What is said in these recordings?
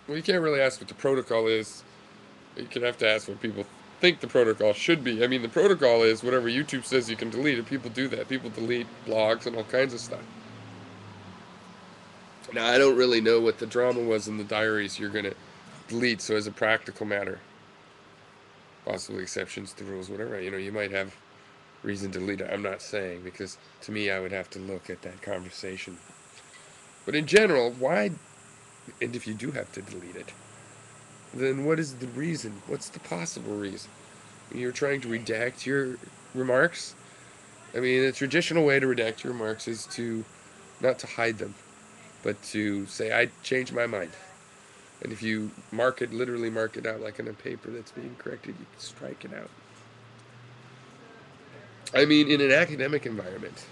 Well, you can't really ask what the protocol is. You can have to ask what people think the protocol should be. I mean, the protocol is whatever YouTube says you can delete, and people do that. People delete blogs and all kinds of stuff. Now, I don't really know what the drama was in the diaries you're going to delete, so as a practical matter, possibly exceptions to rules, whatever, you might have reason to delete it. I'm not saying, because to me, I would have to look at that conversation. But in general, why, and if you do have to delete it, then what is the reason? What's the possible reason? You're trying to redact your remarks? I mean, the traditional way to redact your remarks is to not to hide them, but to say, I changed my mind. And if you literally mark it out like in a paper that's being corrected, you can strike it out. I mean, in an academic environment,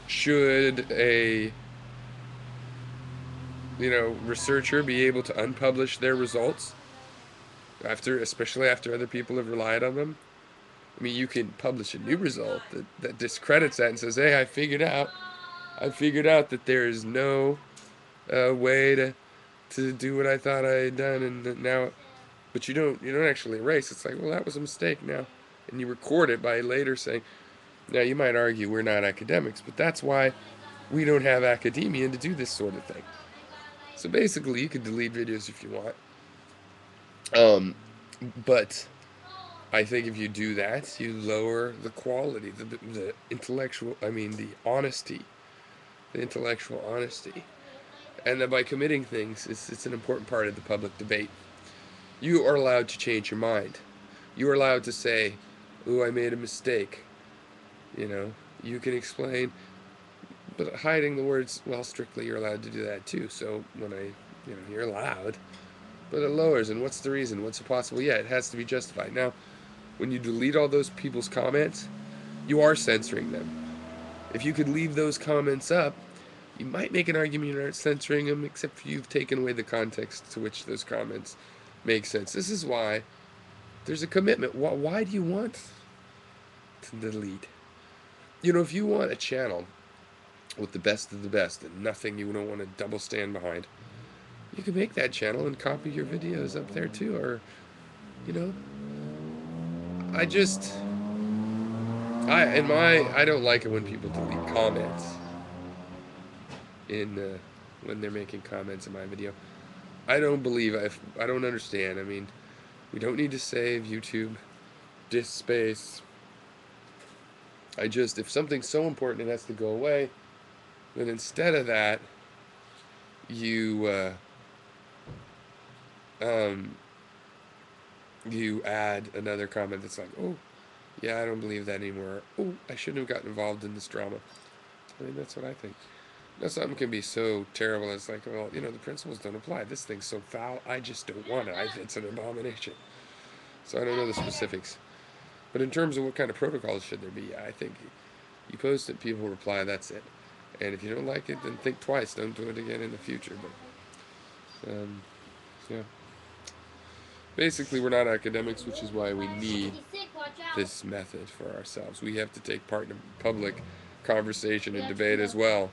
should a researcher be able to unpublish their results especially after other people have relied on them? I mean, you can publish a new result that discredits that and says, "Hey, I figured out that there is no way to do what I thought I had done, and now." But you don't actually erase. It's like, well, that was a mistake now, and you record it by later saying. Now you might argue we're not academics, but that's why we don't have academia to do this sort of thing. So basically, you could delete videos if you want, um, but I think if you do that, you lower the quality, the intellectual. I mean, the intellectual honesty, and then by committing things, it's an important part of the public debate. You are allowed to change your mind. You are allowed to say, "Ooh, I made a mistake." You know, you can explain, but hiding the words, well, strictly you're allowed to do that too. So you're allowed, but it lowers. And what's the reason? What's it possible? Yeah, it has to be justified. Now, when you delete all those people's comments, you are censoring them. If you could leave those comments up, you might make an argument you're not censoring them, except for you've taken away the context to which those comments make sense. This is why there's a commitment. Why do you want to delete? If you want a channel with the best of the best and nothing you don't want to double stand behind, you can make that channel and copy your videos up there too. Or, you know, I just, I don't like it when people delete comments in when they're making comments in my video. I don't understand. I mean, we don't need to save YouTube disk space. If something's so important it has to go away, then instead of that, you um, you add another comment that's like, oh, yeah, I don't believe that anymore. Oh, I shouldn't have gotten involved in this drama. I mean, that's what I think. Now, something can be so terrible. It's like, well, the principles don't apply. This thing's so foul. I just don't want it. It's an abomination. So I don't know the specifics. But in terms of what kind of protocols should there be, I think you post it, people reply. That's it. And if you don't like it, then think twice. Don't do it again in the future. But yeah, basically, we're not academics, which is why we need this method for ourselves. We have to take part in public conversation and debate as well.